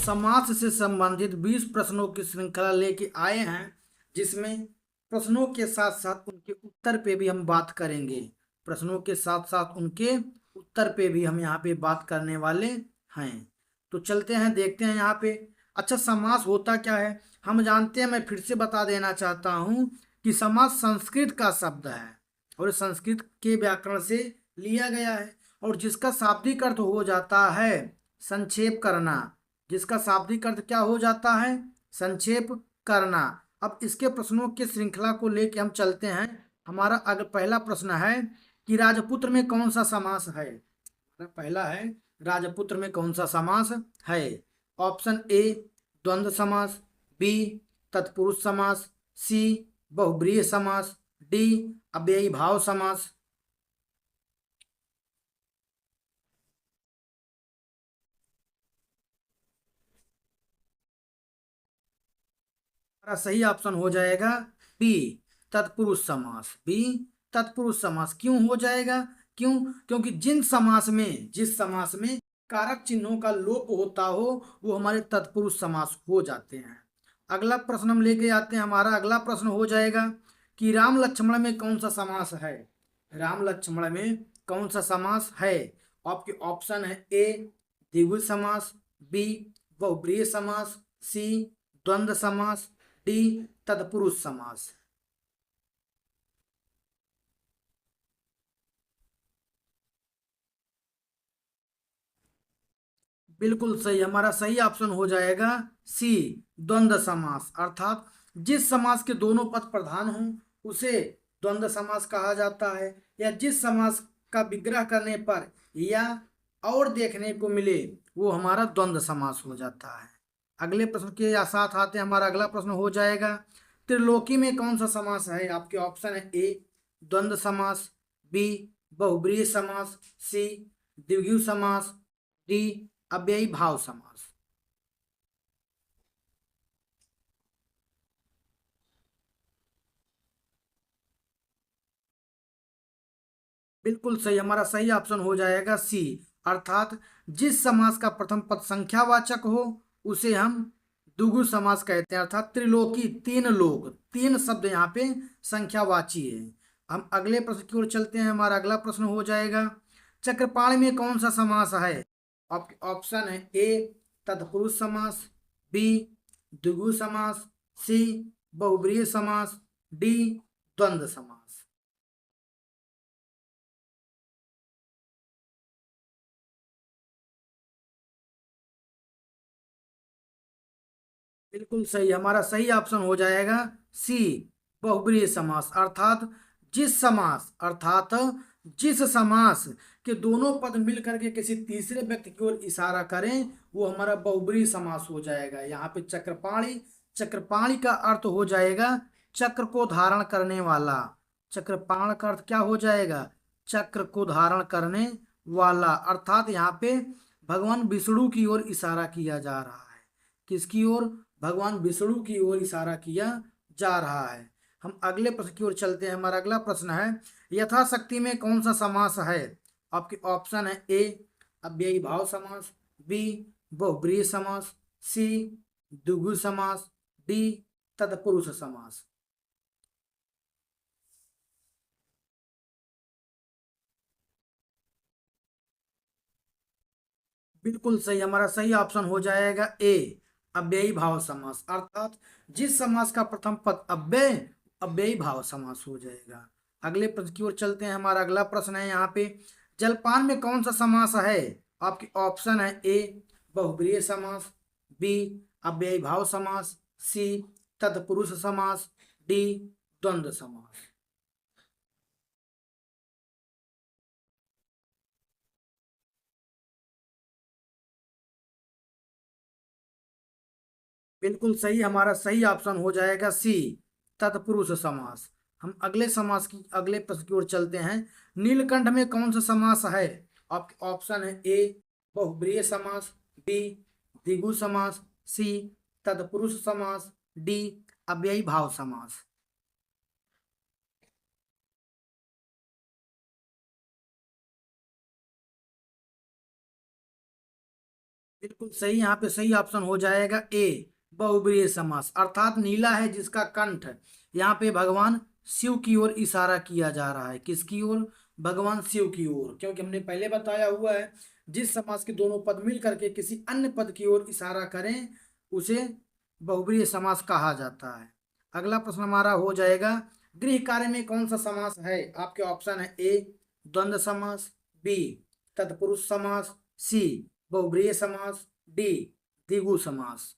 समास से संबंधित 20 प्रश्नों की श्रृंखला लेके आए हैं, जिसमें प्रश्नों के साथ साथ उनके उत्तर पे भी हम बात करेंगे। प्रश्नों के साथ साथ उनके उत्तर पे भी हम यहाँ पे बात करने वाले हैं। तो चलते हैं, देखते हैं यहाँ पे। अच्छा, समास होता क्या है हम जानते हैं। मैं फिर से बता देना चाहता हूँ कि समास संस्कृत का शब्द है और संस्कृत के व्याकरण से लिया गया है, और जिसका शाब्दिक अर्थ हो जाता है संक्षेप करना। जिसका शाब्दिक अर्थ क्या हो जाता है? संक्षेप करना। अब इसके प्रश्नों की श्रृंखला को लेके हम चलते हैं। हमारा अगर पहला प्रश्न है कि राजपुत्र में कौन सा समास है। हमारा पहला है, राजपुत्र में कौन सा समास है। ऑप्शन ए द्वंद्व समास, बी तत्पुरुष समास, सी बहुब्रीहि समास, डी अव्ययी भाव समास। हमारा सही ऑप्शन हो जाएगा बी तत्पुरुष समास। बी तत्पुरुष समास क्यों हो जाएगा? क्यों? क्योंकि जिस समास में कारक चिन्हों का लोप होता हो वो हमारे तत्पुरुष समास हो जाते हैं। अगला प्रश्न हम लेके आते हैं। हमारा अगला प्रश्न हो जाएगा कि राम लक्ष्मण में कौन सा समास है। राम लक्ष्मण में कौन सा समास है? आपके ऑप्शन है ए द्विगु समास, बी बहुब्रीहि समास, सी द्वंद्व समास, डी तत्पुरुष समास। बिल्कुल सही, हमारा सही ऑप्शन हो जाएगा सी द्वंद्व समास। अर्थात जिस समास के दोनों पद प्रधान हों उसे द्वंद्व समास कहा जाता है, या जिस समास का विग्रह करने पर या और देखने को मिले वो हमारा द्वंद्व समास हो जाता है। अगले प्रश्न के साथ आते हैं। हमारा अगला प्रश्न हो जाएगा त्रिलोकी में कौन सा समास है। आपके ऑप्शन है ए द्वंद्व समास, बी बहुब्रीहि समास, सी द्विगु समास, डी अव्ययी भाव समास। बिल्कुल सही, हमारा सही ऑप्शन हो जाएगा सी। अर्थात जिस समास का प्रथम पद संख्यावाचक हो उसे हम द्विगु समास कहते हैं। अर्थात त्रिलोकी, तीन लोग, तीन शब्द यहाँ पे संख्यावाची है। हम अगले प्रश्न की ओर चलते हैं। हमारा अगला प्रश्न हो जाएगा चक्रपाणी में कौन सा समास है। आपके ऑप्शन है ए तत्पुरुष समास, बी द्विगु समास, सी बहुब्रीहि समास, डी द्वंद्व समास। बिल्कुल सही, हमारा सही ऑप्शन हो जाएगा सी बहुब्रीहि समास। अर्थात जिस समास के दोनों पद मिल करके किसी तीसरे व्यक्ति की ओर इशारा करें वो हमारा बहुब्रीहि समास हो जाएगा। यहाँ पे चक्रपाणी, चक्रपाणी का अर्थ हो जाएगा चक्र को धारण करने वाला। चक्रपाण का अर्थ क्या हो जाएगा? चक्र को धारण करने वाला। अर्थात यहाँ पे भगवान विष्णु की ओर इशारा किया जा रहा है। किसकी ओर? भगवान विष्णु की ओर इशारा किया जा रहा है। हम अगले प्रश्न की ओर चलते हैं। हमारा अगला प्रश्न है यथाशक्ति में कौन सा समास है। आपके ऑप्शन है ए अव्ययी भाव समास, बी बहुब्रीहि समास, सी द्विगु समास, डी तत्पुरुष समास। बिल्कुल सही, हमारा सही ऑप्शन हो जाएगा ए अव्ययी भाव समास। अर्थात जिस समास का प्रथम पद अव्ययी भाव समास हो जाएगा। अगले प्रश्न की ओर चलते हैं। हमारा अगला प्रश्न है यहाँ पे जलपान में कौन सा समास है। आपके ऑप्शन है ए बहुब्रीहि समास, बी अव्ययी भाव समास, सी तत्पुरुष समास, डी द्वंद्व समास। बिल्कुल सही, हमारा सही ऑप्शन हो जाएगा सी तत्पुरुष समास। हम अगले समास की अगले प्रश्न की ओर चलते हैं। नीलकंठ में कौन सा समास है। आपके ऑप्शन है ए बहुब्रीहि समास, बी द्विगु समास, सी तत्पुरुष समास, डी अव्ययी भाव समास। बिल्कुल सही, यहाँ पे सही ऑप्शन हो जाएगा ए, बहुब्रीहि समास। अर्थात नीला है जिसका कंठ, यहाँ पे भगवान शिव की ओर इशारा किया जा रहा है। किसकी ओर? भगवान शिव की ओर, क्योंकि हमने पहले बताया हुआ है जिस समास के दोनों पद मिल करके किसी अन्य पद की ओर इशारा करें उसे बहुब्रीहि समास कहा जाता है। अगला प्रश्न हमारा हो जाएगा, गृह कार्य में कौन सा समास है? आपके ऑप्शन है ए, द्वंद्व समास, बी, तत्पुरुष समास, सी, बहुब्रीहि समास, डी, द्विगु समास।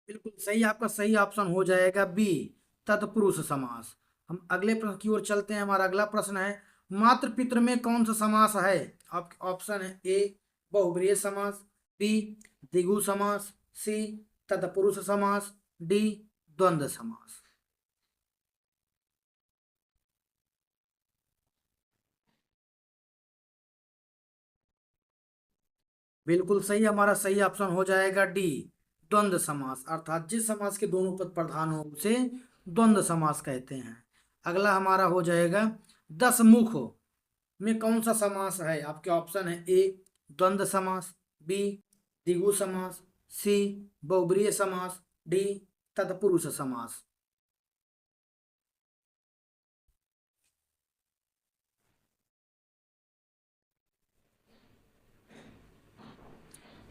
बिल्कुल सही, आपका सही ऑप्शन हो जाएगा बी, तत्पुरुष समास। हम अगले प्रश्न की ओर चलते हैं। हमारा अगला प्रश्न है, मातृ पितृ में कौन सा समास है? आपके ऑप्शन है ए, बहुब्रीहि समास, बी, द्विगु समास, सी, तत्पुरुष समास, डी, द्वंद्व समास। बिल्कुल सही, हमारा सही ऑप्शन हो जाएगा डी, द्वंद्व समास। अर्थात जिस समास के दोनों पद प्रधान हो उसे द्वंद्व समास कहते हैं। अगला हमारा हो जाएगा, दस मुख में कौन सा समास है? आपके ऑप्शन है ए, द्वंद्व समास, बी, द्विगु समास, सी, बहुब्रीहि समास, डी, तत्पुरुष समास।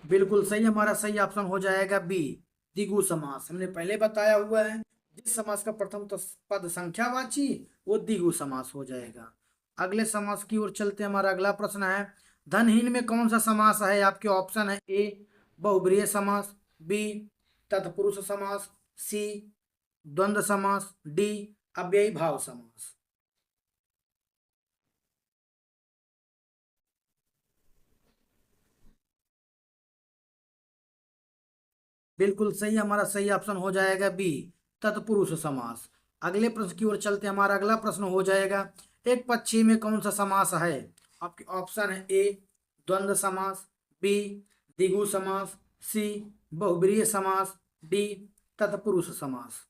बिल्कुल सही, हमारा सही ऑप्शन हो जाएगा बी, द्विगु समास। हमने पहले बताया हुआ है जिस समास का प्रथम पद संख्यावाची वो द्विगु समास हो जाएगा। अगले समास की ओर चलते हैं। हमारा अगला प्रश्न है, धनहीन में कौन सा समास है? आपके ऑप्शन है ए, बहुब्रीहि समास, बी, तत्पुरुष समास, सी, द्वंद्व समास, डी, अव्ययी भाव समास। बिल्कुल सही, हमारा सही ऑप्शन हो जाएगा बी, तत्पुरुष समास। अगले प्रश्न की ओर चलते हैं। हमारा अगला प्रश्न हो जाएगा, एक पक्षी में कौन सा समास है? आपके ऑप्शन है ए, द्वंद्व समास, बी, द्विगु समास, सी, बहुब्रीहि समास, डी, तत्पुरुष समास।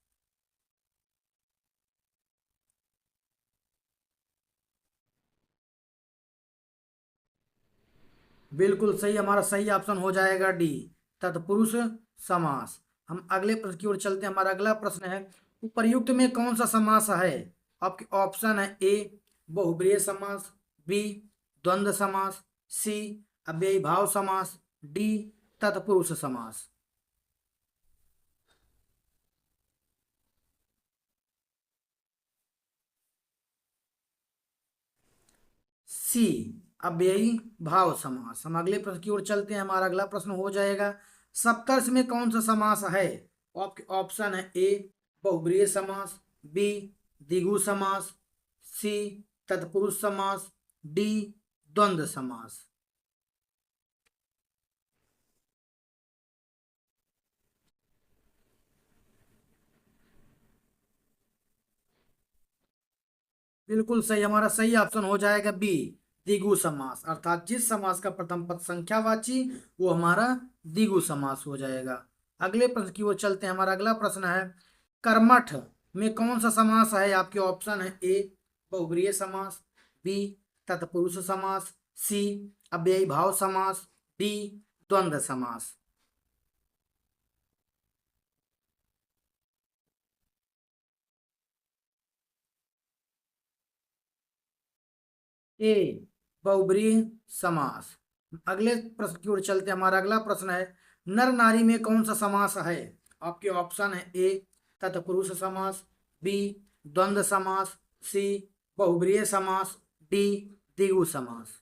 बिल्कुल सही, हमारा सही ऑप्शन हो जाएगा डी, तत्पुरुष समास। हम अगले प्रश्न की ओर चलते हैं। हमारा अगला प्रश्न है, उपर्युक्त में कौन सा समास है? आपके ऑप्शन है ए, बहुब्रीहि समास, बी, द्वंद्व समास, सी, अव्ययी भाव समास, डी, तत्पुरुष समास। सी, अव्ययी भाव समास। हम अगले प्रश्न की ओर चलते हैं। हमारा अगला प्रश्न हो जाएगा, सप्तर्षि में कौन सा समास है? आपके ऑप्शन है ए, बहुब्रीहि समास, बी, द्विगु समास, सी, तत्पुरुष समास, डी, द्वंद्व समास। बिल्कुल सही, हमारा सही ऑप्शन हो जाएगा बी, द्विगु समास। अर्थात जिस समास का प्रथम पद संख्यावाची वो हमारा द्विगु समास हो जाएगा। अगले प्रश्न की ओर चलते हैं। हमारा अगला प्रश्न है, कर्मठ में कौन सा समास है? आपके ऑप्शन है ए, बहुब्रीहि समास, बी, तत्पुरुष समास, सी, अव्ययी भाव समास, डी, द्वंद्व समास। ए, बहुब्रीहि समास। अगले प्रश्न की ओर चलते हैं। हमारा अगला प्रश्न है, नर नारी में कौन सा समास है? आपके ऑप्शन है ए, तत्पुरुष समास, बी, द्वंद्व समास, सी, बहुब्रीहि समास, डी, द्विगु समास।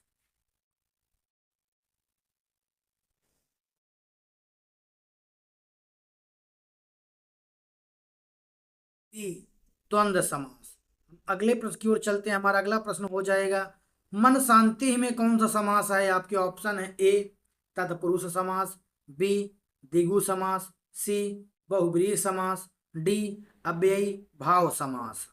डी, द्वंद्व समास। अगले प्रश्न की ओर चलते हैं। हमारा अगला प्रश्न हो जाएगा, मन शांति में कौन सा समास है? आपके ऑप्शन है ए, तत्पुरुष समास, बी, द्विगु समास, सी, बहुब्रीहि समास, डी, अव्ययी भाव समास।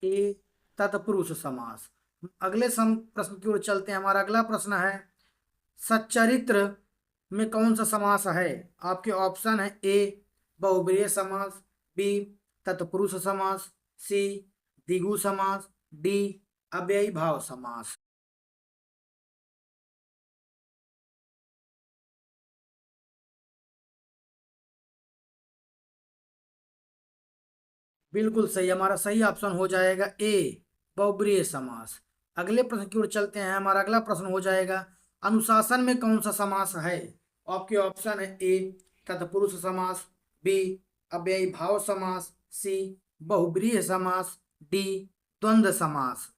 ए, तत्पुरुष समास। अगले प्रश्न की ओर चलते हैं। हमारा अगला प्रश्न है, सच्चरित्र में कौन सा समास है? आपके ऑप्शन है ए बहुब्रीहि समास, बी तत्पुरुष समास, सी द्विगु समास, डी अव्ययी भाव समास। बिल्कुल सही, हमारा सही ऑप्शन हो जाएगा ए बहुब्रीहि समास। अगले प्रश्न की ओर चलते हैं। हमारा अगला प्रश्न हो जाएगा, अनुशासन में कौन सा समास है? आपके ऑप्शन है ए तत्पुरुष समास, बी अव्ययी भाव समास, सी बहुब्रीहि समास, डी द्वंद्व समास।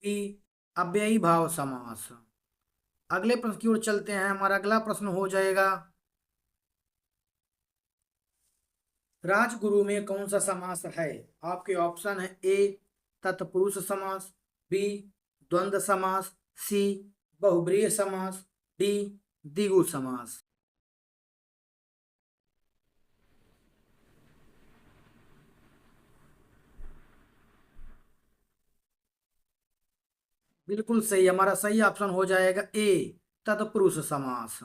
बी अव्ययी भाव समास। अगले प्रश्न की ओर चलते हैं। हमारा अगला प्रश्न हो जाएगा, राजगुरु में कौन सा समास है? आपके ऑप्शन है ए तत्पुरुष समास, बी द्वंद्व समास, सी बहुब्रीहि समास, डी द्विगु समास। बिल्कुल सही, हमारा सही ऑप्शन हो जाएगा ए तत्पुरुष समास।